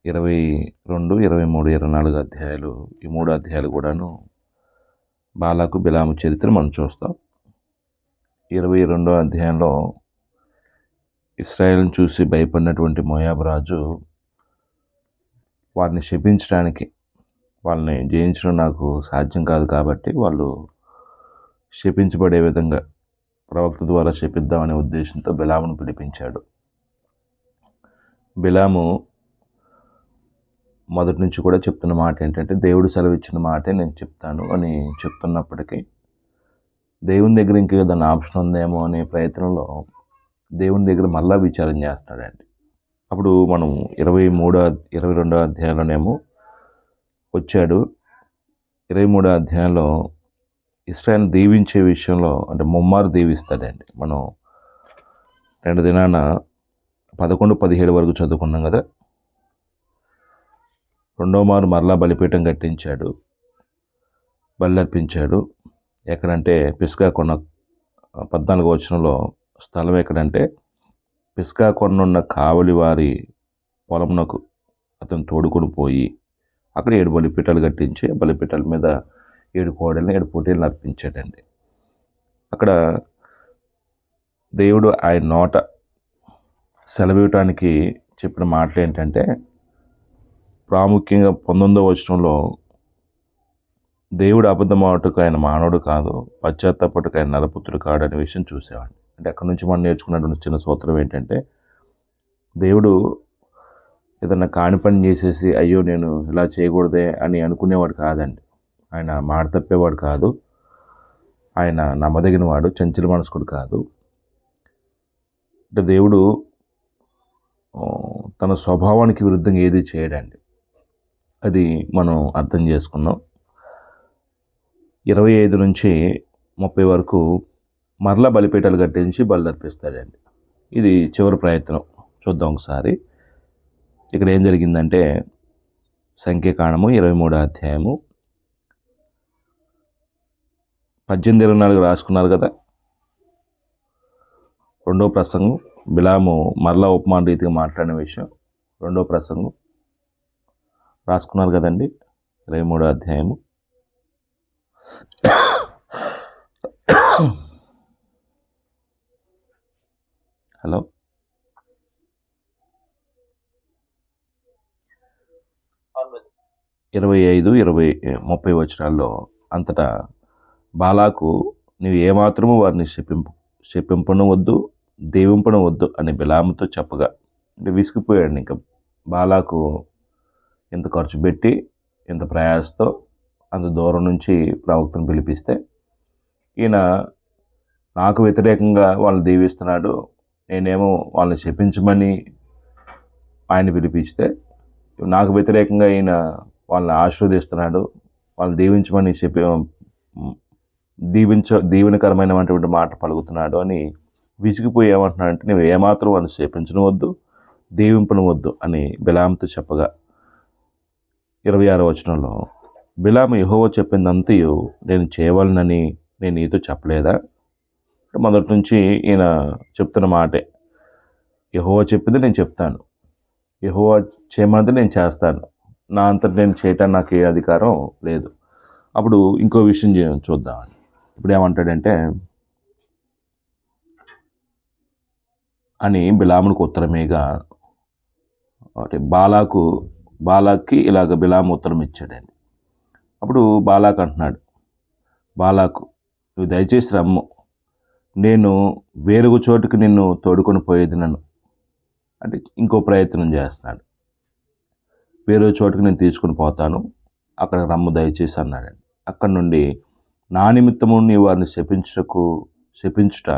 22, 23, 24 అధ్యాయాలు, ఈ 3 అధ్యాయాలు కూడాను బాలాకు బిలాము చరిత్ర మనం చూస్తాం. 22వ అధ్యాయంలో ఇశ్రాయేలును చూసి భయపడినటువంటి మోయాబు రాజు వారిని శపించడానికి, వాళ్ళని జయించడం నాకు సాధ్యం కాదు కాబట్టి వాళ్ళు శపించబడే విధంగా ప్రవక్త ద్వారా శపిద్దామనే ఉద్దేశంతో బిలామును పిలిపించాడు. బిలాము మొదటి నుంచి కూడా చెప్తున్న మాట ఏంటంటే, దేవుడు సెలవిచ్చిన మాటే నేను చెప్తాను అని చెప్తున్నప్పటికీ దేవుని దగ్గర ఇంక ఏదైనా ఆప్షన్ ఉందేమో అనే ప్రయత్నంలో దేవుని దగ్గర మళ్ళా విచారం చేస్తాడండి. అప్పుడు మనం 22వ అధ్యాయంలోనేమో వచ్చాడు. 23వ అధ్యాయంలో ఇశ్రాయేలును దీవించే విషయంలో అంటే ముమ్మారు దీవిస్తాడండి. మనం 2 దినాన 11, 17 వరకు చదువుకున్నాం కదా. రెండో మారు మరలా బలిపీఠం కట్టించాడు, బలి అర్పించాడు. ఎక్కడంటే పిస్గా కొండ, 14వ వచనంలో స్థలం ఎక్కడంటే పిస్గా కొండనున్న కావలి వారి పొలమునకు అతను తోడుకొని పోయి అక్కడ 7 బలిపీఠాలు కట్టించి బలిపీఠాల మీద 7 కోడెలను 7 పోటీలను అర్పించాడండి. అక్కడ దేవుడు ఆయన నోట సెలవివ్వటానికి చెప్పిన మాటలు ఏంటంటే, ప్రాముఖ్యంగా 19వ వచనంలో దేవుడు అబద్ధమాటకు ఆయన మానవుడు కాదు, పశ్చాత్తాపట్టుకు ఆయన నరపుత్రుడు కాడు అనే విషయం చూసేవాడిని. అంటే అక్కడ నుంచి మనం నేర్చుకున్నటువంటి చిన్న సూత్రం ఏంటంటే, దేవుడు ఏదన్నా కాని పని చేసేసి అయ్యో నేను ఇలా చేయకూడదే అని అనుకునేవాడు కాదండి. ఆయన మాట తప్పేవాడు కాదు, ఆయన నమ్మదగిన వాడు, చంచల మనస్కుడు కాదు. అంటే దేవుడు తన స్వభావానికి విరుద్ధంగా ఏది చేయడండి. అది మనం అర్థం చేసుకున్నాం. 25 నుంచి 30 వరకు మరలా బలిపీఠాలు కట్టించి బలి అర్పిస్తాడండి. ఇది చివరి ప్రయత్నం. చూద్దాం ఒకసారి ఇక్కడ ఏం జరిగిందంటే, సంఖ్యాకాండము 23వ అధ్యాయము 18, 24 రాసుకున్నారు కదా. రెండో ప్రసంగం బిలాము మరలా ఉపమాన రీతిగా మాట్లాడిన విషయం, రెండో ప్రసంగం రాసుకున్నారు కదండి. 23వ అధ్యాయము హలో 25, 20, 30 వచనాల్లో అంతటా బాలాకు నీవు ఏమాత్రము వారిని శపింపనవద్దు, దీవింపనవద్దు అని బిలాముతో చెప్పగా, అంటే విసిగిపోయాడు. ఇంకా బాలాకు ఎంత ఖర్చు పెట్టి ఎంత ప్రయాసతో అంత దూరం నుంచి ప్రవక్తను పిలిపిస్తే ఈయన నాకు వ్యతిరేకంగా వాళ్ళని దీవిస్తున్నాడు, నేనేమో వాళ్ళని శపించమని ఆయన పిలిపిస్తే నాకు వ్యతిరేకంగా ఈయన వాళ్ళని ఆశీర్వదిస్తున్నాడు, వాళ్ళని దీవించమని దీవెనకరమైనటువంటి మాట పలుకుతున్నాడు అని విసిగిపోయి ఏమంటున్నాడంటే, నువ్వు ఏమాత్రం వాళ్ళని శపించనవద్దు, దీవింపనవద్దు అని బిలాముతో చెప్పగా, 26వ వచనంలో బిలాము యెహోవా చెప్పిందంతయు నేను చేయవలనని నేను నీతో చెప్పలేదా? మొదటి నుంచి ఈయన చెప్తున్న మాటే, యెహోవా చెప్పింది నేను చెప్తాను, యెహోవా చేయమన్నది నేను చేస్తాను, నా అంతటి నేను చేయటానికి నాకు ఏ అధికారం లేదు. అప్పుడు ఇంకో విషయం చూద్దామని ఇప్పుడు ఏమంటాడంటే, అని బిలామునికి ఉత్తరమేగా, అంటే బాలాక్కి ఇలాగ బిలాము ఉత్తరం ఇచ్చాడండి. అప్పుడు బాలాక్ అంటున్నాడు, బాలాకు నువ్వు దయచేసి రమ్ము, నేను వేరొక చోటుకి నిన్ను తోడుకొని పోయేది నన్ను, అంటే ఇంకో ప్రయత్నం చేస్తున్నాడు. వేరే చోటుకి నేను తీసుకుని పోతాను, అక్కడ రమ్ము దయచేసి అన్నాడండి. అక్కడి నుండి నా నిమిత్తము నీ వారిని శపించుట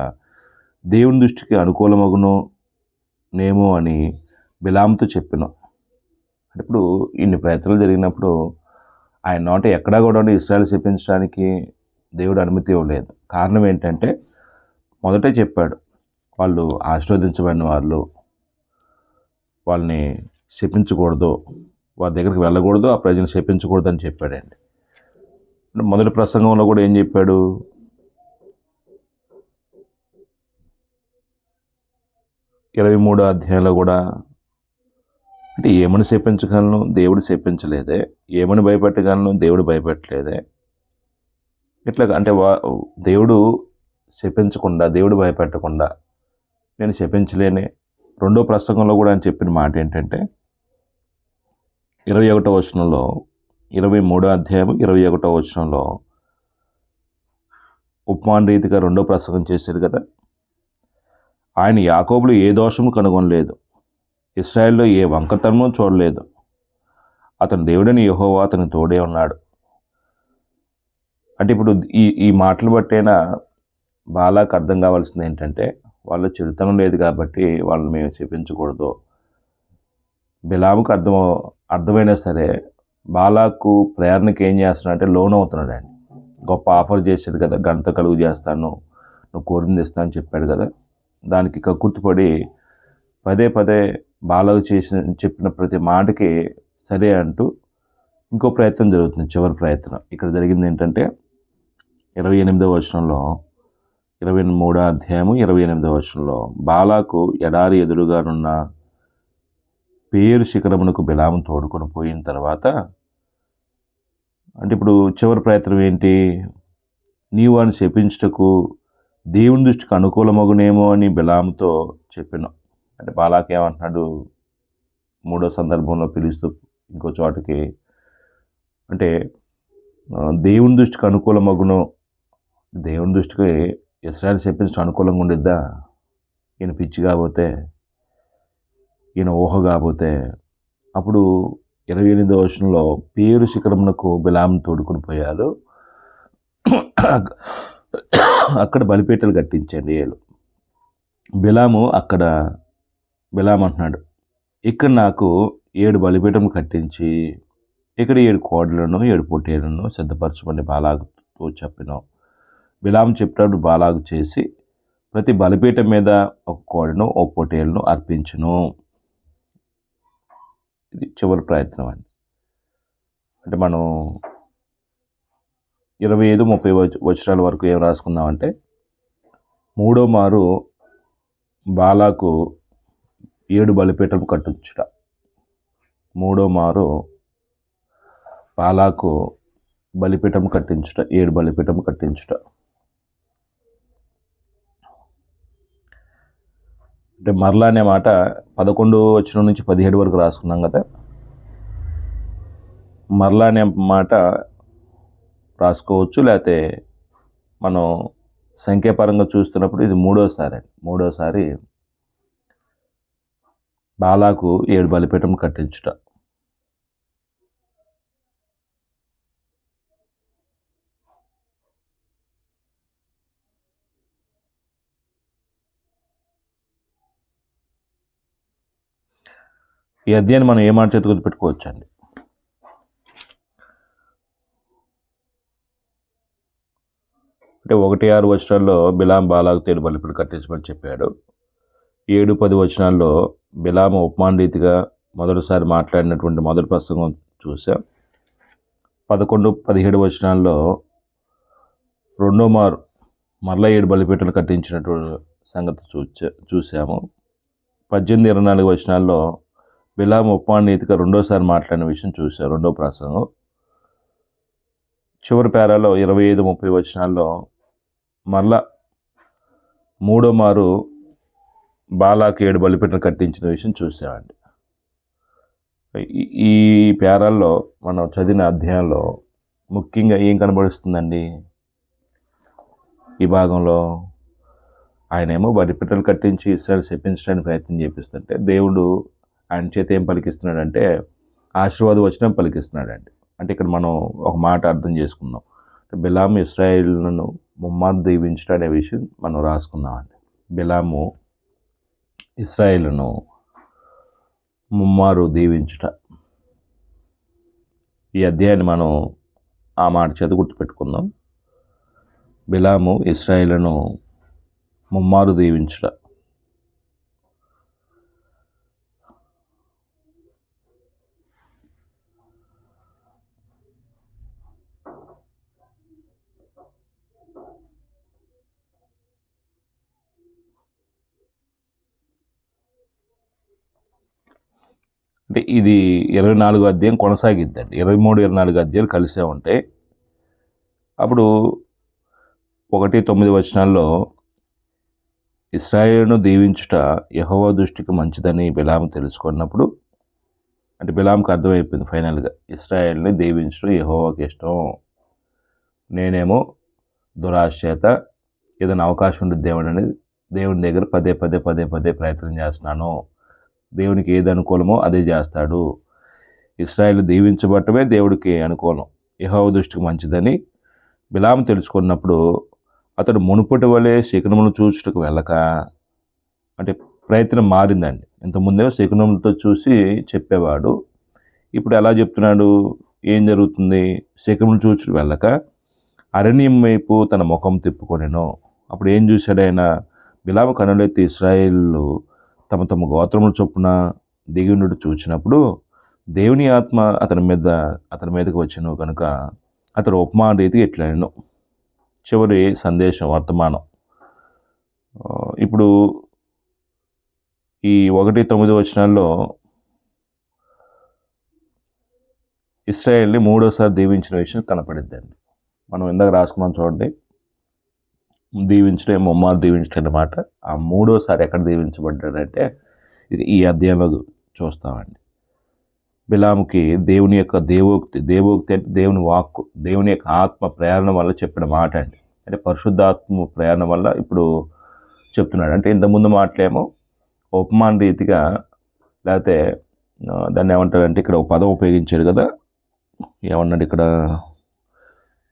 దేవుని దృష్టికి అనుకూలమగును నేమో అని బిలాముతో చెప్పినాం. ఇప్పుడు ఇన్ని ప్రయత్నాలు జరిగినప్పుడు ఆయన నోట ఎక్కడా కూడా ఇశ్రాయేలు శపించడానికి దేవుడు అనుమతి ఇవ్వలేదు. కారణం ఏంటంటే, మొదటే చెప్పాడు, వాళ్ళు ఆశీర్వదించబడిన వాళ్ళు, వాళ్ళని శపించకూడదు, వారి దగ్గరికి వెళ్ళకూడదు, ఆ ప్రజలను శపించకూడదు అని చెప్పాడండి. మొదటి ప్రసంగంలో కూడా ఏం చెప్పాడు, 23వ అధ్యాయంలో కూడా అంటే ఏమని శపించగలను, దేవుడు శపించలేదే. ఏమని భయపెట్టగలను, దేవుడు భయపెట్టలేదే. ఇట్లా అంటే దేవుడు శపించకుండా, దేవుడు భయపెట్టకుండా నేను శపించలేనే. రెండో ప్రసంగంలో కూడా ఆయన చెప్పిన మాట ఏంటంటే 21వ వచనంలో, 23వ అధ్యాయం 21వ వచనంలో ఉపమాన రీతిగా రెండో ప్రసంగం చేశాడు కదా. ఆయన యాకోబులో ఏ దోషము కనుగొనలేదు, ఇశ్రాయేల్లో ఏ వంకతనము చూడలేదు. అతని దేవుడని యెహోవా అతని తోడే ఉన్నాడు. అంటే ఇప్పుడు ఈ మాటలు బట్టైనా బాలాకు అర్థం కావాల్సింది ఏంటంటే, వాళ్ళు చెడుతనం లేదు కాబట్టి వాళ్ళని మేము చెప్పించకూడదు. బిలాముకు అర్థమైనా సరే బాలాకు ప్రేరణకి ఏం చేస్తున్నాడంటే లోన్ అవుతున్నాడు అండి. గొప్ప ఆఫర్ చేశాడు కదా, ఘనత కలుగు చేస్తాను, నువ్వు కోరింది ఇస్తాను అని చెప్పాడు కదా. దానికి కక్కుర్తిపడి పదే పదే బాలాకు చెప్పిన ప్రతి మాటకి సరే అంటూ ఇంకో ప్రయత్నం జరుగుతుంది. చివరి ప్రయత్నం ఇక్కడ జరిగింది ఏంటంటే 28వ వచనంలో, 23వ అధ్యాయము 28వ వచనంలో, బాలాకు ఎడారి ఎదురుగానున్న పేరు శిఖరమునకు బిలాము తోడుకొని పోయిన తర్వాత, అంటే ఇప్పుడు చివరి ప్రయత్నం ఏంటి, నీవు అని శపించుటకు దేవుని దృష్టికి అనుకూలమగునేమో అని బిలాముతో చెప్పాను. అంటే బాలాకు ఏమంటున్నాడు, మూడో సందర్భంలో పిలుస్తూ ఇంకో చోటకి, అంటే దేవుని దృష్టికి అనుకూలమగును, దేవుని దృష్టికి ఇశ్రాయేలు శపించడం అనుకూలంగా ఉండిద్దా, ఈయన పిచ్చి కాకపోతే, ఈయన ఊహ కాకపోతే. అప్పుడు 28వ వచనంలో పేరు శిఖరమునకు బిలాము తోడుకొని పోయారు, అక్కడ బలిపీటలు కట్టించండి వీళ్ళు. బిలాము అంటున్నాడు, ఇక్కడ నాకు 7 బలిపీఠములు కట్టించి ఇక్కడ 7 కోడలను 7 పొట్టేళ్లను సిద్ధపరచమని బాలాకుతో చెప్పాను. బిలాము చెప్పినప్పుడు బాలాకు చేసి ప్రతి బలిపీఠం మీద ఒక కోడను ఒక పొట్టేలును అర్పించును. ఇది చివరి ప్రయత్నం అండి. అంటే మనం 25-30 వచనాల వరకు ఏం రాసుకుందామంటే, మూడో మారు బాలాకు 7 బలిపీఠం కట్టించుట. మూడో మారు బాలాకు బలిపీఠం కట్టించుట, 7 బలిపీఠం కట్టించుట. అంటే మరలా అనే మాట 11వ వచనం నుంచి 17 వరకు రాసుకున్నాం కదా. మరలా అనే మాట రాసుకోవచ్చు, లేకపోతే మనం సంఖ్యాపరంగా చూస్తున్నప్పుడు ఇది మూడోసారి బాలాకు 7 బలిపీఠం కట్టించుట. ఈ అధ్యాయాన్ని మనం ఏ మాట చేతి గుర్తుపెట్టుకోవచ్చు అండి. అంటే 1-6 వచనాల్లో బిలాము బాలాకు 7 బలిపీఠం కట్టించమని చెప్పాడు. 7-10 వచనాల్లో బిలాము ఉపమాన రీతిగా మొదటిసారి మాట్లాడినటువంటి మొదటి ప్రసంగం చూసాం. 11-17 వచనాల్లో రెండో మారు మరలా 7 బలిపీఠాలు కట్టించినటువంటి సంగతి చూసాము. 18-24 వచనాల్లో బిలాము ఉపమాన రీతిగా రెండోసారి మాట్లాడిన విషయం చూసాం, రెండో ప్రసంగం. చివరి పేరాలో 25-30 వచనాల్లో మరలా మూడో మారు బాలాకు 7 బలిపీఠాలు కట్టించిన విషయం చూసామండి. ఈ పేరాల్లో మనం చదివిన అధ్యాయంలో ముఖ్యంగా ఏం కనబడుస్తుందండి? ఈ భాగంలో ఆయనేమో బలిపీఠాలు కట్టించి ఇశ్రాయేలు శపించడానికి ప్రయత్నం చేపిస్తుంటే, దేవుడు ఆయన చేత ఏం పలికిస్తున్నాడంటే ఆశీర్వాద వచనం పలికిస్తున్నాడండి. అంటే ఇక్కడ మనం ఒక మాట అర్థం చేసుకుందాం. బిలాము ఇశ్రాయేలును ముమ్మారు దీవించుట అనే విషయం మనం రాసుకుందామండి. బిలాము ఇశ్రాయేలును ముమ్మారు దీవించుట. ఈ అధ్యాయాన్ని మనం ఆ మాట చేత గుర్తుపెట్టుకుందాం. బిలాము ఇశ్రాయేలును ముమ్మారు దీవించుట. అంటే అంటే ఇది 24 అధ్యాయం కొనసాగిద్దండి. 23, 24 అధ్యాయాలు కలిసే ఉంటాయి. అప్పుడు 1-9 వచనాల్లో ఇశ్రాయేలును దీవించుట యెహోవా దృష్టికి మంచిదని బిలాము తెలుసుకున్నప్పుడు, అంటే బిలాముకు అర్థమైపోయింది ఫైనల్గా, ఇశ్రాయేలుని దీవించడం యెహోవాకి ఇష్టం, నేనేమో దురాశ చేత ఏదైనా అవకాశం ఉంటుంది దేవుని దగ్గర పదే ప్రయత్నం చేస్తున్నాను, దేవునికి ఏది అనుకూలమో అదే చేస్తాడు, ఇశ్రాయేలు దీవించబడటమే దేవుడికి అనుకూలం, యెహోవా దృష్టికి మంచిదని బిలాము తెలుసుకున్నప్పుడు అతడు మునుపటి వలె శకునమును చూచుటకు వెళ్ళక, అంటే ప్రయత్నం మారిందండి. ఇంతకుముందే శకునములతో చూసి చెప్పేవాడు, ఇప్పుడు ఎలా చెప్తున్నాడు, ఏం జరుగుతుంది, శకునమును చూచుటకు వెళ్ళక అరణ్యం వైపు తన ముఖం తిప్పుకొనెను. అప్పుడు ఏం చూశాడు ఆయన, బిలాము కనులెత్తి ఇశ్రాయేలు తమ తమ గోత్రముల చొప్పున దిగుండు చూచినప్పుడు దేవుని ఆత్మ అతని మీదకి వచ్చెను కనుక అతడు ఉపమాన రీతికి ఇట్లనెను. చివరి సందేశం వర్తమానం. ఇప్పుడు ఈ 1-9 వచనాల్లో ఇశ్రాయేల్ని మూడోసారి దీవించిన విషయం కనపడిద్దండి. మనం ఇందాక రాసుకున్నాం చూడండి, దీవించడం, ముమ్మారు దీవించడం అన్నమాట. ఆ మూడోసారి ఎక్కడ దీవించబడ్డాడంటే ఇది ఈ అధ్యాయంలో చూస్తామండి. బిలాముకి దేవుని యొక్క దేవోక్తి అంటే దేవుని వాక్కు, దేవుని యొక్క ఆత్మ ప్రేరణ వల్ల చెప్పిన మాట అండి. అంటే పరిశుద్ధాత్మ ప్రేరణ వల్ల ఇప్పుడు చెప్తున్నాడు. అంటే ఇంతకుముందు మాటలేమో ఉపమాన రీతిగా, లేకపోతే దాన్ని ఏమంటారంటే ఇక్కడ ఒక పదం ఉపయోగించాడు కదా, ఏమన్నాడు ఇక్కడ,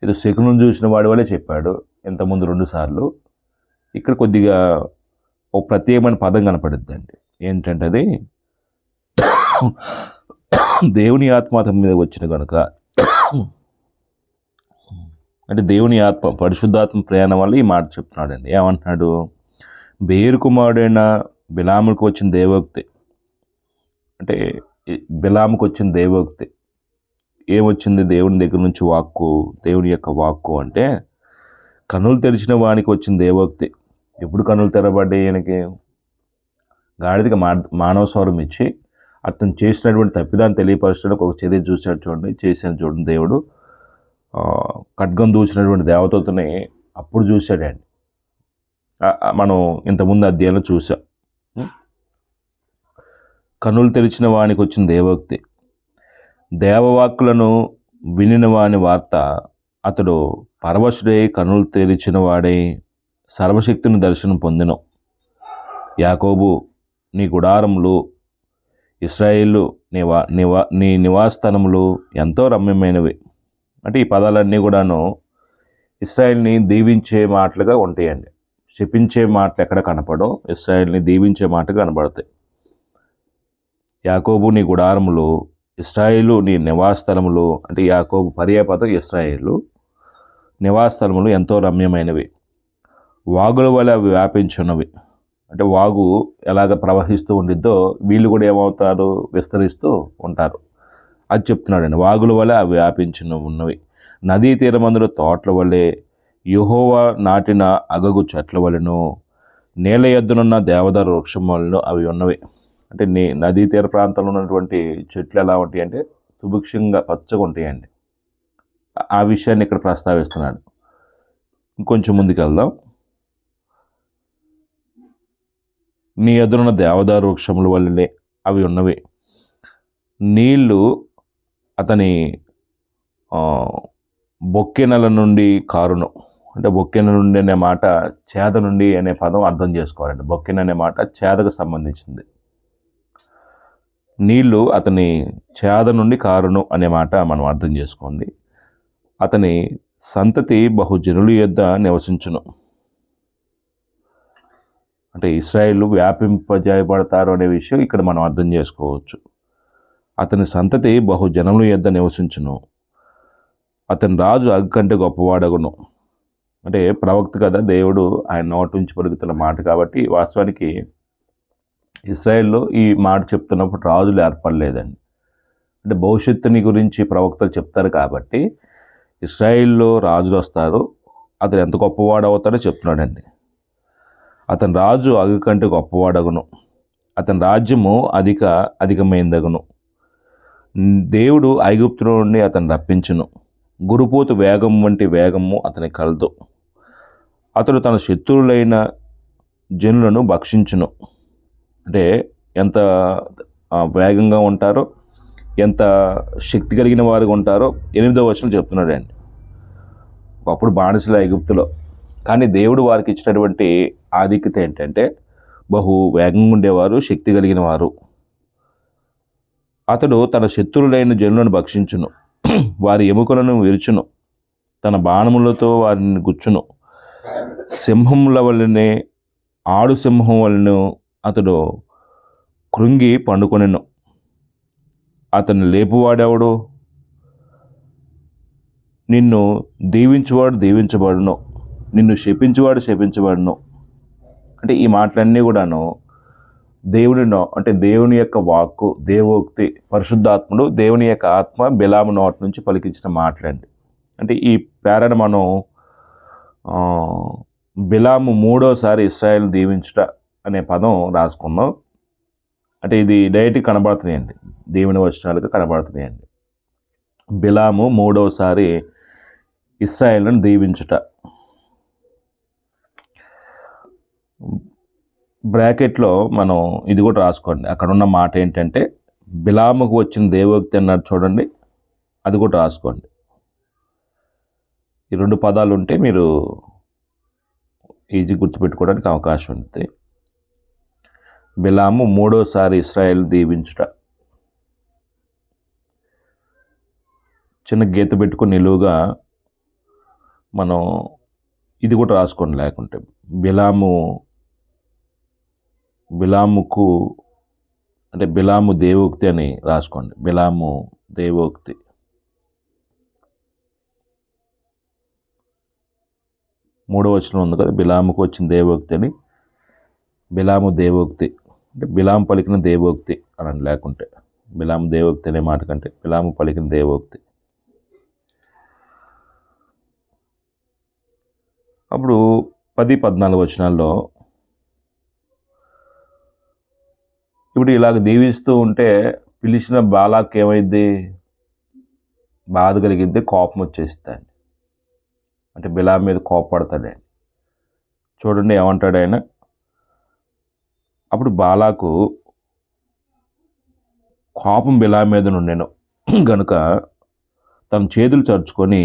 ఏదో శకునం చూసిన వాడి వల్లే చెప్పాడు ఇంతకుముందు 2 సార్లు. ఇక్కడ కొద్దిగా ఒక ప్రత్యేకమైన పదం కనపడుద్దండి. ఏంటంటే అది దేవుని ఆత్మ అతని మీద వచ్చిన కనుక, అంటే దేవుని ఆత్మ పరిశుద్ధాత్మ ప్రయాణం వల్ల ఈ మాట చెప్తున్నాడండి. ఏమంటున్నాడు, బేరు కుమారుడైన బిలాముకు వచ్చిన దేవోక్తి, అంటే బిలాముకు వచ్చిన దేవోక్తి ఏమొచ్చింది, దేవుని దగ్గర నుంచి వాక్కు, దేవుని యొక్క వాక్కు అంటే కన్నులు తెరిచిన వానికి వచ్చిన దేవోక్తి. ఎప్పుడు కన్నులు తెరబడ్డాయి ఈయనకి, గాడిదకి మానవ స్వరం ఇచ్చి అతను చేసినటువంటి తప్పిదాన్ని తెలియపరచడానికి ఒక చర్య చూశాడు చూడండి, చూడండి దేవుడు ఖడ్గం దూసినటువంటి దేవతని అప్పుడు చూశాడండి. మనం ఇంతకుముందు అధ్యాయంలో చూసాం. కన్నులు తెరిచిన వానికి వచ్చిన దేవోక్తి, దేవవాక్కులను వినిన వాని వార్త, అతడు పరవశుడై కన్నులు తెరిచిన వాడై సర్వశక్తిని దర్శనం పొందెను. యాకోబు నీ గుడారములు, ఇశ్రాయేలు నీ నివాసస్థానములు ఎంతో రమ్యమైనవి. అంటే ఈ పదాలన్నీ కూడాను ఇశ్రాయేల్ని దీవించే మాటలుగా ఉంటాయండి. శపించే మాటలు ఎక్కడ కనపడో ఇశ్రాయేల్ని దీవించే మాటగా కనపడతాయి. యాకోబు నీ గుడారములు, ఇశ్రాయేలు నీ నివాసస్థలములు, అంటే యాకోబు పర్యాపదం, ఇశ్రాయేలు నివాసస్థలములు ఎంతో రమ్యమైనవి. వాగుల వల్ల అవి వ్యాపించున్నవి, అంటే వాగు ఎలాగ ప్రవహిస్తూ ఉండిద్దో వీళ్ళు కూడా ఏమవుతారు, విస్తరిస్తూ ఉంటారు. అది చెప్తున్నాడండి. వాగుల వల్ల అవి వ్యాపించిన ఉన్నవి, నదీ తీరమందుల తోటల వల్లే, యెహోవా నాటిన అగగు చెట్ల వలెను, నేల ఎద్దునున్న దేవదారు వృక్షం వలన అవి ఉన్నవి. అంటే నదీ తీర ప్రాంతంలో ఉన్నటువంటి చెట్లు ఎలా ఉంటాయి అంటే సుభిక్షంగా పచ్చగా ఉంటాయండి. ఆ విషయాన్ని ఇక్కడ ప్రస్తావిస్తున్నాడు. ఇంకొంచెం ముందుకు వెళ్దాం. నీ ఎదురున్న దేవదారు వృక్షముల వల్లనే అవి ఉన్నవి, నీళ్లు అతని బొక్కెనల నుండి కారును. అంటే బొక్కెన నుండి అనే మాట చేద నుండి అనే పదం అర్థం చేసుకోవాలండి. బొక్కెన అనే మాట చేదకు సంబంధించింది. నీళ్లు అతని చేద నుండి కారును అనే మాట మనం అర్థం చేసుకోండి. అతని సంతతి బహుజనుల యొద్ద నివసించును. అంటే ఇశ్రాయేలు వ్యాపింపజేయబడతారు అనే విషయం ఇక్కడ మనం అర్థం చేసుకోవచ్చు. అతని సంతతి బహుజనముల యొద్ద నివసించును, అతని రాజు అగ్గి కంటే గొప్పవాడగును. అంటే ప్రవక్త కదా, దేవుడు ఆయన నోటి నుంచి పలుకుతున్న మాట కాబట్టి వాస్తవానికి ఇశ్రాయేల్లో ఈ మాట చెప్తున్నప్పుడు రాజులు ఏర్పడలేదండి. అంటే భవిష్యత్తుని గురించి ప్రవక్తలు చెప్తారు కాబట్టి ఇశ్రాయేల్లో రాజులు వస్తారు, అతను ఎంత గొప్పవాడు అవుతాడో చెప్తున్నాడండి. అతని రాజు అగ్గి కంటే గొప్పవాడగును, అతని రాజ్యము అధికమైందగును. దేవుడు ఐగుప్తులో నుండి అతను రప్పించును, గురుపోతు వేగం వంటి వేగము అతని కలదు. అతడు తన శత్రువులైన జనులను భక్షించును. అంటే ఎంత వేగంగా ఉంటారో, ఎంత శక్తి కలిగిన వారుగా ఉంటారో 8వ వచనం చెప్తున్నాడు అండి. ఒకప్పుడు బానిసల ఐగుప్తులో, కానీ దేవుడు వారికి ఇచ్చినటువంటి ఆధిక్యత ఏంటంటే బహు వేగంగా ఉండేవారు, శక్తి కలిగిన వారు. అతడు తన శత్రువులైన జనులను భక్షించును, వారి ఎముకలను విరుచును, తన బాణములతో వారిని గుచ్చును. సింహముల వలనే, ఆడు సింహం వలన అతడు కృంగి పండుకొనెను. అతన్ని లేపువాడెవడు? నిన్ను దీవించువాడు దీవించబడును, నిన్ను శపించువాడు శపించబడును. అంటే ఈ మాటలన్నీ కూడాను దేవునిలో, అంటే దేవుని యొక్క వాక్కు, దేవోక్తి, పరిశుద్ధాత్ముడు, దేవుని యొక్క ఆత్మ బిలాము నోటి నుంచి పలికించిన మాటలండి. అంటే ఈ పేరను మనం బిలాము 3వసారి ఇశ్రాయేలు దీవించుట అనే పదం రాసుకుందాం. అంటే ఇది డైరెక్ట్గా కనబడుతున్నాయండి, దేవుని వచనాలుగా కనబడుతున్నాయండి. బిలాము 3వసారి ఇశ్రాయేలును దీవించుట. బ్రాకెట్లో మనం ఇది కూడా రాసుకోండి. అక్కడ ఉన్న మాట ఏంటంటే బిలాముకు వచ్చిన దేవోక్తి అన్నాడు చూడండి, అది కూడా రాసుకోండి. ఈ 2 పదాలు ఉంటే మీరు ఈజీ గుర్తుపెట్టుకోవడానికి అవకాశం ఉంటుంది. బిలాము 3వసారి ఇశ్రాయేలు దీవించుట. చిన్న గీత పెట్టుకుని నిలువుగా మనం ఇది కూడా రాసుకోండి. లేకుంటే బిలాముకు అంటే బిలాము దేవోక్తి అని రాసుకోండి. బిలాము దేవోక్తి. మూడవ వచనం ఉంది కదా, బిలాముకు వచ్చిన దేవోక్తి అని. బిలాము దేవోక్తి అంటే బిలాము పలికిన దేవోక్తి అని, లేకుంటే బిలాము దేవోక్తి అనే మాట కంటే బిలాము పలికిన దేవోక్తి. అప్పుడు 10-14 వచనాల్లో ఇప్పుడు ఇలాగ దీవిస్తూ ఉంటే పిలిచిన బాలాక్ ఏమైంది? బాధ కలిగిద్ది, కోపం వచ్చేస్తాడు. అంటే బిలాము మీద కోపపడతాడు. చూడండి ఏమంటాడు ఆయన. అప్పుడు బాలాకు కోపం బిలాము మీద నుండెను గనుక తన చేతులు చరుచుకొని,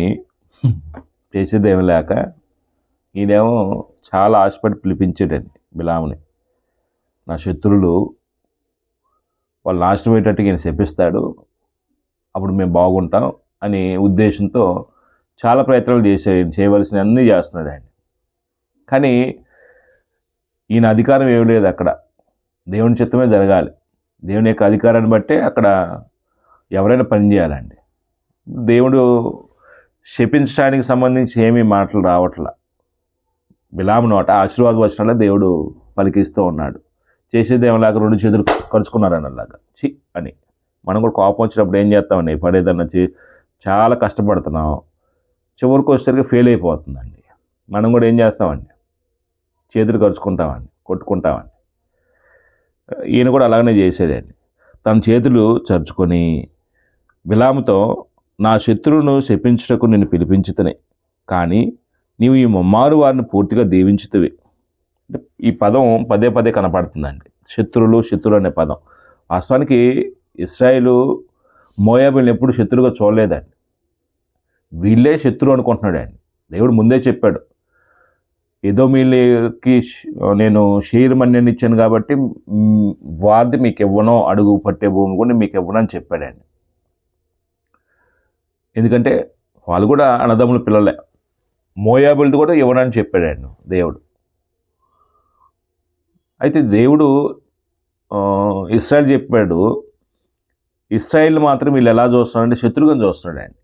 చేసేదేమి లేక ఈయనేమో చాలా ఆశపడి పిలిపించాడండి బిలాముని. నా శత్రువులు వాళ్ళు నాశనం అయ్యేటట్టుగా ఈయన శపిస్తాడు, అప్పుడు మేము బాగుంటాం అనే ఉద్దేశంతో చాలా ప్రయత్నాలు చేశాడు. చేయవలసిన అన్నీ చేస్తున్నాడు ఆయన. కానీ ఈయన అధికారం ఏమి లేదు అక్కడ, దేవుని చిత్తమే జరగాలి. దేవుని యొక్క అధికారాన్ని బట్టే అక్కడ ఎవరైనా పని చేయాలండి. దేవుడు శపించడానికి సంబంధించి ఏమీ మాటలు రావట్లా. బిలాము నోట ఆశీర్వాద వచనాలే దేవుడు పలికిస్తూ ఉన్నాడు. చేసేదేమలాగా 2 చేతులు కరుచుకున్నారని అలాగా చి అని. మనం కూడా కోపం వచ్చినప్పుడు ఏం చేస్తామండి, పడేదన్న చాలా కష్టపడుతున్నాం, చివరికి వచ్చేసరికి ఫెయిల్ అయిపోతుందండి. మనం కూడా ఏం చేస్తామండి, చేతులు కరుచుకుంటామండి, కొట్టుకుంటామండి. ఈయన కూడా అలాగనే చేసాడండి. తన చేతులు చరుచుకొని బిలాముతో, నా శత్రువును శపించుటకు నిన్ను పిలిపించుతనే, కానీ నీవు ఈ ముమ్మారు వారిని పూర్తిగా దీవించుతువి. అంటే ఈ పదం పదే పదే కనపడుతుందండి, శత్రువులు అనే పదం. వాస్తవానికి ఇశ్రాయేలు మోయాబుల్ని ఎప్పుడు శత్రువుగా చూడలేదండి, వీళ్ళే శత్రువు అనుకుంటున్నాడు అండి. దేవుడు ముందే చెప్పాడు, ఎదోమీయులకి నేను షేర్ మన్యాన్ని ఇచ్చాను కాబట్టి వారిది మీకు ఇవ్వను, అడుగు పట్టే భూమి కూడా మీకు ఇవ్వను అని చెప్పాడండి. ఎందుకంటే వాళ్ళు కూడా అన్నదమ్ముల పిల్లలే. మోయాబులది కూడా ఇవ్వనని చెప్పాడండి దేవుడు. అయితే దేవుడు ఇశ్రాయేల్ చెప్పాడు, ఇశ్రాయేల్ మాత్రం వీళ్ళు ఎలా చూస్తున్నారంటే శత్రువుగా చూస్తున్నాడు అండి.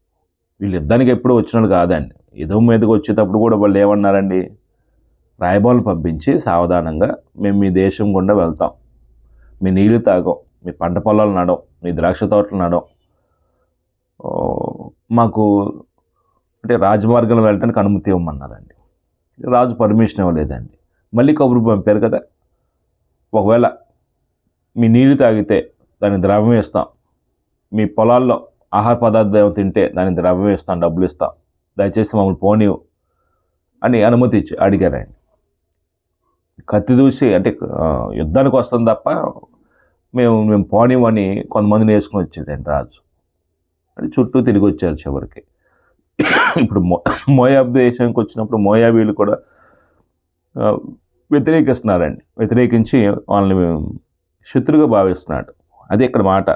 వీళ్ళు యుద్ధానికి ఎప్పుడు వచ్చినాడు కాదండి. ఎదోము మీదకి వచ్చేటప్పుడు కూడా వాళ్ళు ఏమన్నారండి, రాయబారులు పంపించి సావధానంగా, మేము మీ దేశం గుండా వెళ్తాం, మీ నీళ్ళు తాగం, మీ పంట పొలాలు నడవం, మీ ద్రాక్ష తోటలు నడవం, మాకు అంటే రాజమార్గంలో వెళ్ళడానికి అనుమతి ఇవ్వమన్నారండి. రాజు పర్మిషన్ ఇవ్వలేదండి. మళ్ళీ కబురు పంపారు కదా, ఒకవేళ మీ నీళ్ళు తాగితే దానికి ద్రవ్యం ఇస్తాం, మీ పొలాల్లో ఆహార పదార్థం తింటే దానికి ద్రవ్యం ఇస్తాం, డబ్బులు ఇస్తాం, దయచేసి మమ్మల్ని పోనివ్వు అని అనుమతి అడిగారు ఆయన. కత్తి దూసి అంటే యుద్ధానికి వస్తాం తప్ప మేము పోనివ్వని కొంతమందిని వేసుకుని వచ్చేదండి రాజు. అది చుట్టూ తిరిగి వచ్చారు చివరికి. ఇప్పుడు మోయాబ్ దేశానికి వచ్చినప్పుడు మోయాబీలు కూడా వ్యతిరేకిస్తున్నారండి. వ్యతిరేకించి వాళ్ళని శత్రుగా భావిస్తున్నాడు. అది ఇక్కడ మాట.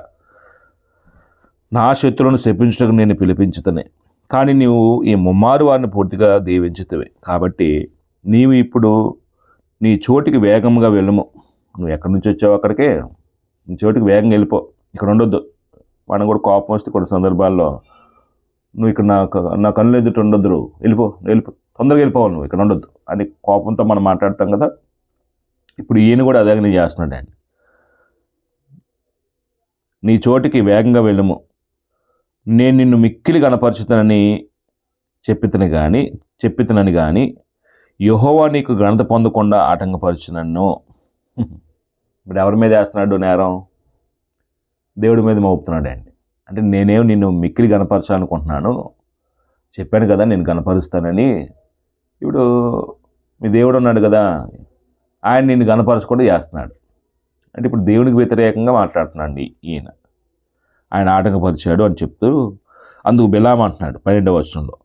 నా శత్రువులను శపించడానికి నేను పిలిపించుతనే, కానీ నీవు ఈ ముమ్మారు వారిని పూర్తిగా దీవించుతవే. కాబట్టి నీవు ఇప్పుడు నీ చోటికి వేగంగా వెళ్ళము. నువ్వు ఎక్కడి నుంచి వచ్చావు అక్కడికే, నీ చోటికి వేగంగా వెళ్ళిపో, ఇక్కడ ఉండొద్దు. మనం కూడా కోపం వస్తే కొన్ని సందర్భాల్లో నువ్వు ఇక్కడ నా కళ్ళు ఎదుట ఉండొద్దు, వెళ్ళిపో, తొందరగా వెళ్ళిపోవాలి, నువ్వు ఇక్కడ ఉండొద్దు అని కోపంతో మనం మాట్లాడతాం కదా. ఇప్పుడు ఈయన కూడా అదే చేస్తున్నాడు అండి. నీ చోటికి వేగంగా వెళ్ళము, నేను నిన్ను మిక్కిలి కనపరుచుతానని చెప్పితనని కానీ యెహోవా నీకు ఘనత పొందకుండా ఆటంకపరచు నన్ను. ఇప్పుడు ఎవరి మీద వేస్తున్నాడు నేరం? దేవుడి మీద మోపుతున్నాడు అండి. అంటే నేనేం నిన్ను మిక్కిలి కనపరచాలనుకుంటున్నాను, చెప్పాను కదా నేను కనపరుస్తానని. ఇప్పుడు మీ దేవుడు ఉన్నాడు కదా, ఆయన నిన్ను కనపరచకుండా చేస్తున్నాడు. అంటే ఇప్పుడు దేవునికి వ్యతిరేకంగా మాట్లాడుతున్నాడు ఈయన. ఆయన ఆటంకపరిచాడు అని చెప్తూ అందుకు బిలాము అంటున్నాడు 12వ వచనంలో.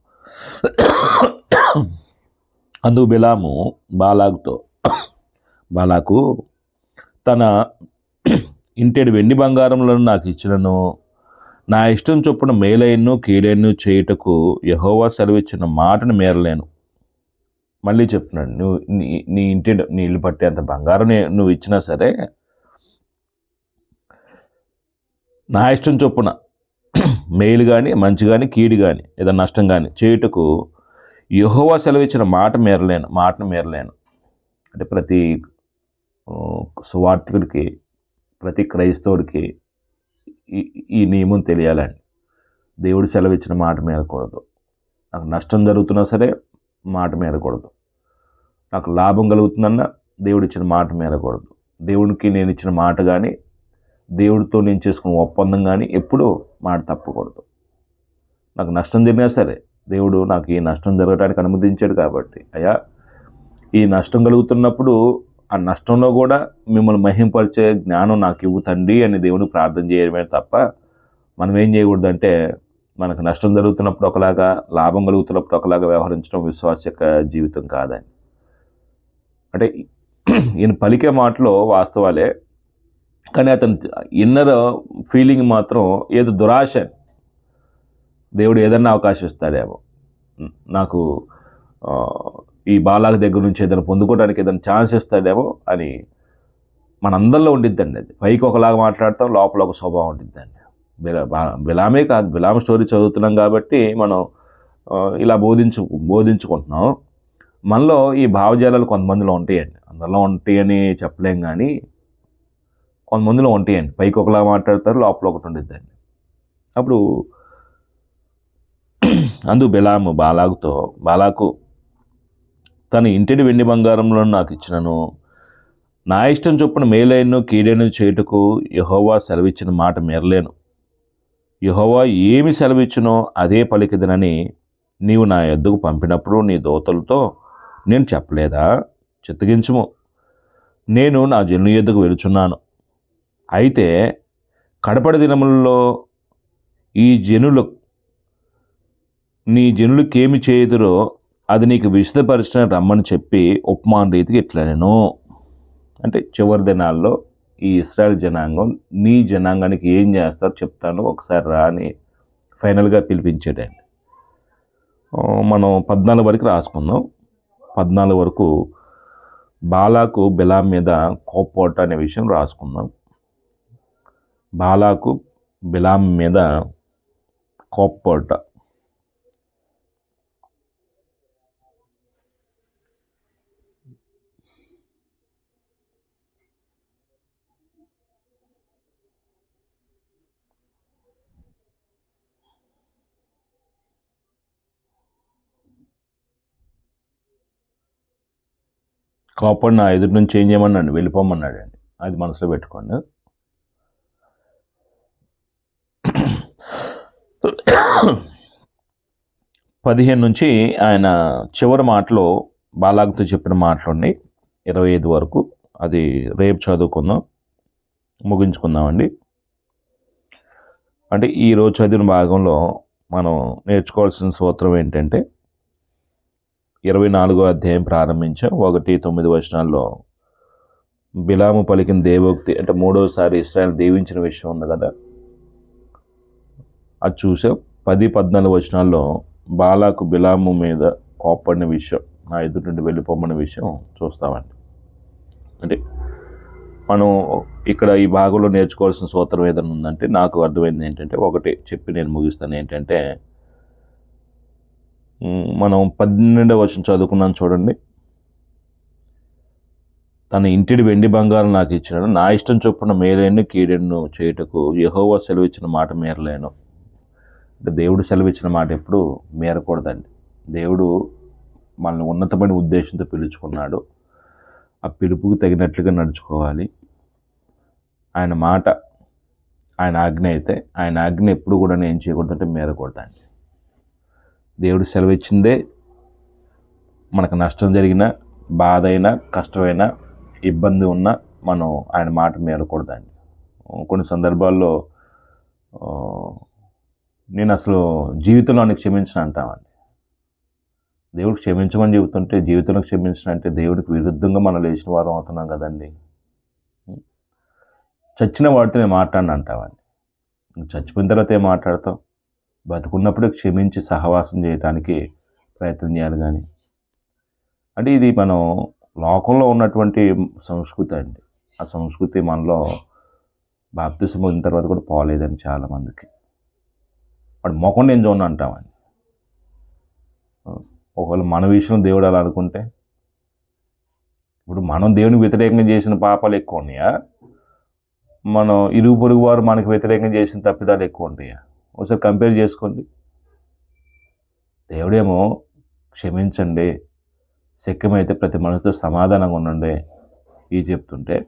అందుకు బిలాము బాలాకు తన ఇంటెడు వెండి బంగారములను నాకు ఇచ్చినను, నా ఇష్టం చొప్పున మేలైను కీడైను చేయుటకు యెహోవా సెలవిచ్చిన మాటను మేరలేను. మళ్ళీ చెప్తున్నాడు, నువ్వు నీ ఇల్లు పట్టేంత బంగారం నువ్వు ఇచ్చినా సరే, నా ఇష్టం చొప్పున మేలు కానీ మంచి కానీ కీడు కానీ ఏదైనా నష్టం కానీ చేయుటకు యెహోవా సెలవిచ్చిన మాటను మేరలేను. అంటే ప్రతి సువార్తికుడికి, ప్రతి క్రైస్తవుడికి ఈ నియమం తెలియాలండి. దేవుడు సెలవిచ్చిన మాట మేరకూడదు. నాకు నష్టం జరుగుతున్నా సరే మాట మేరకూడదు. నాకు లాభం కలుగుతుందన్నా దేవుడు ఇచ్చిన మాట మేరకూడదు. దేవుడికి నేను ఇచ్చిన మాట కానీ, దేవుడితో నేను చేసుకున్న ఒప్పందం కానీ ఎప్పుడూ మాట తప్పకూడదు. నాకు నష్టం జరిగినా సరే, దేవుడు నాకు ఈ నష్టం జరగడానికి అనుమతించాడు కాబట్టి, అయ్యా ఈ నష్టం కలుగుతున్నప్పుడు ఆ నష్టంలో కూడా మిమ్మల్ని మహింపరిచే జ్ఞానం నాకు ఇవ్వు తండ్రి అని దేవుడికి ప్రార్థన చేయడమే తప్ప మనం ఏం చేయకూడదంటే, మనకు నష్టం జరుగుతున్నప్పుడు ఒకలాగా, లాభం కలుగుతున్నప్పుడు ఒకలాగా వ్యవహరించడం విశ్వాస యొక్క జీవితం కాదని. అంటే ఈయన పలికే మాటలో వాస్తవాలే, కానీ అతని ఇన్నర్ ఫీలింగ్ మాత్రం ఏదో దురాశ. దేవుడు ఏదన్నా అవకాశం ఇస్తాడేమో, నాకు ఈ బాలాకు దగ్గర నుంచి ఏదైనా పొందుకోవడానికి ఏదైనా ఛాన్స్ ఇస్తాడేమో అని మనందరిలో ఉండిద్దండి. అది పైకి ఒకలాగా మాట్లాడతాం, లోపల ఒక స్వభావం ఉండిద్దండి. బిలామే కాదు, బిలాం స్టోరీ చదువుతున్నాం కాబట్టి మనం ఇలా బోధించుకుంటున్నాం. మనలో ఈ భావజాలాలు కొంతమందిలో ఉంటాయండి, అందరిలో ఉంటాయని చెప్పలేం, కానీ కొంతమందిలో ఉంటాయండి. పైకి ఒకలాగా మాట్లాడతారు, లోపల ఒకటి ఉండిద్దండి. అప్పుడు అందుకు బిలాము బాలాకు తన ఇంటిని వెండి బంగారంలో నాకు ఇచ్చినను, నా ఇష్టం చొప్పున మేలైను కీడైను చేయుటకు యెహోవా సెలవిచ్చిన మాట మేరలేను. యెహోవా ఏమి సెలవిచ్చునో అదే పలికిదనని నీవు నా యొద్దకు పంపినప్పుడు నీ దూతలతో నేను చెప్పలేదా? చిత్తగించుము, నేను నా జనుల యొద్దకు వెళుచున్నాను. అయితే కడపడి దినములలో నీ జనులకేమి చేయుదురో అది నీకు విశదపరిచిన రమ్మని చెప్పి ఉపమాన రీతికి ఇట్లా నేను. అంటే చివరి దినాల్లో ఈ ఇశ్రాయేల్ జనాంగం నీ జనాంగానికి ఏం చేస్తారో చెప్తాను, ఒకసారి రా అని ఫైనల్గా పిలిపించాడండి. మనం 14 వరకు రాసుకుందాం. 14 వరకు బాలాకు బిలాం మీద కోప్పట అనే విషయం రాసుకుందాం. బాలాకు బిలాం మీద కోప్పట. కోపం నా ఎదుటి నుంచి ఏం చేయమన్నాడు, వెళ్ళిపోమన్నాడు అండి. అది మనసులో పెట్టుకోండి. 15 నుంచి ఆయన చివరి మాటలో బాలాకుతో చెప్పిన మాటలు ఉన్నాయి 25 వరకు. అది రేపు చదువుకుందాం, ముగించుకుందామండి. అంటే ఈరోజు చదివిన భాగంలో మనం నేర్చుకోవాల్సిన సూత్రం ఏంటంటే 24వ అధ్యాయం ప్రారంభించాం. 1-9 వచనాల్లో బిలాము పలికిన దేవోక్తి, అంటే మూడోసారి ఇశ్రాయేలు దీవించిన విషయం ఉంది కదా, అది చూసాం. 10-14 వచనాల్లో బాలాకు బిలాము మీద కోప్పడిన విషయం, నా ఎదుటి నుండి వెళ్ళిపోమన్న విషయం చూస్తామండి. అంటే మనం ఇక్కడ ఈ భాగంలో నేర్చుకోవాల్సిన సూత్రం ఏదైనా ఉందంటే నాకు అర్థమైంది ఏంటంటే, ఒకటి చెప్పి నేను ముగిస్తాను. ఏంటంటే మనం 12వ వచనం చదువుకున్నాను చూడండి. తన ఇంటిడి వెండి బంగారం నాకు ఇచ్చినాడు, నా ఇష్టం చొప్పున మేలైన కీడెను చేయుటకు యెహోవా సెలవిచ్చిన మాట మేరలేను. అంటే దేవుడు సెలవిచ్చిన మాట ఎప్పుడు మేరకూడదండి. దేవుడు మనల్ని ఉన్నతమైన ఉద్దేశంతో పిలుచుకున్నాడు. ఆ పిలుపుకు తగినట్లుగా నడుచుకోవాలి. ఆయన మాట, ఆయన ఆజ్ఞ అయితే ఆయన ఆజ్ఞ ఎప్పుడు కూడా ఏం చేయకూడదంటే మేరకూడదండి. దేవుడు సెలవిచ్చిందే మనకు నష్టం జరిగినా, బాధ అయినా, కష్టమైనా, ఇబ్బంది ఉన్నా మనం ఆయన మాట మేరకూడదండి. కొన్ని సందర్భాల్లో నేను అసలు జీవితంలో ఆయనకు క్షమించను అంటామండి. దేవుడికి క్షమించమని చెబుతుంటే జీవితంలో క్షమించను అంటే దేవుడికి విరుద్ధంగా మనం లేచిన వారం అవుతున్నాం కదండి. చచ్చిన వాడితో నేను మాట్లాడిన అంటామండి. చచ్చిపోయిన తర్వాత ఏం మాట్లాడతాం? బతుకున్నప్పుడే క్షమించి సహవాసం చేయడానికి ప్రయత్నం చేయాలి. కానీ అంటే ఇది మనం లోకంలో ఉన్నటువంటి సంస్కృతి అండి. ఆ సంస్కృతి మనలో బాప్తిసం పొందిన తర్వాత కూడా పోలేదని చాలామందికి. వాడు మొఖం నేను చూడను అంటామండి. ఒకవేళ మన విషయం దేవుడు అలా అనుకుంటే, ఇప్పుడు మనం దేవునికి వ్యతిరేకంగా చేసిన పాపాలు ఎక్కువ ఉన్నాయా, మనం ఇరుగు పొరుగు వారు మనకు వ్యతిరేకంగా చేసిన తప్పిదాలు ఎక్కువ ఉంటాయా? ఒకసారి కంపేర్ చేసుకోండి. దేవుడేమో క్షమించండి, శక్యమైతే ప్రతి మనిషితో సమాధానంగా ఉండండి ఇవి చెప్తుంటే,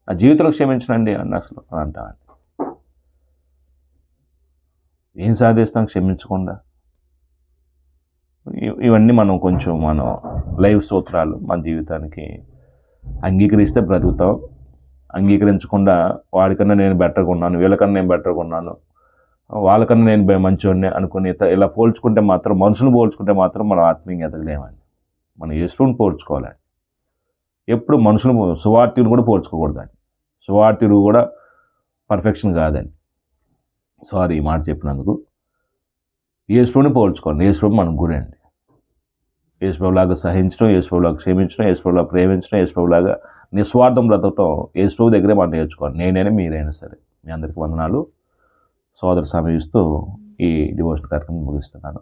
ఆ జీవితంలో క్షమించనండి అని అసలు అంటామండి. ఏం సాధిస్తాం క్షమించకుండా? ఇవన్నీ మనం కొంచెం మనం లైవ్ సూత్రాలు మన జీవితానికి అంగీకరిస్తే బ్రతుకుతాం. అంగీకరించకుండా వాడికన్నా నేను బెటర్గా ఉన్నాను, వీళ్ళకన్నా నేను బెటర్గా ఉన్నాను, వాళ్ళకన్నా నేను మంచివాడిని అనుకుని ఇలా పోల్చుకుంటే మాత్రం, మనుషులు పోల్చుకుంటే మాత్రం మనం ఆత్మీయంగా ఎదగలేమండి. మనం యేసుని పోల్చుకోవాలండి. ఎప్పుడు మనుషులు, సువార్తీయులు కూడా పోల్చుకోకూడదండి. సువార్తీయులు కూడా పర్ఫెక్షన్ కాదండి. సారీ ఈ మాట చెప్పినందుకు. యేసుని పోల్చుకోండి. యేసుప్రభు మనకు గురి అండి. యేసుప్రభులాగా సహించడం, యేసుప్రభులాగా క్షమించడం, యేసుప్రభులాగా ప్రేమించడం, యేసుప్రభులాగా నిస్వార్థం బ్రతకటం యేసుప్రభు దగ్గరే మనం నేర్చుకోవాలి. నేనైనా మీరైనా సరే. మీ అందరికీ వందనాలు. సోదర సమయిస్తూ ఈ డివోషన్ కార్యక్రమం ముగిస్తున్నాను.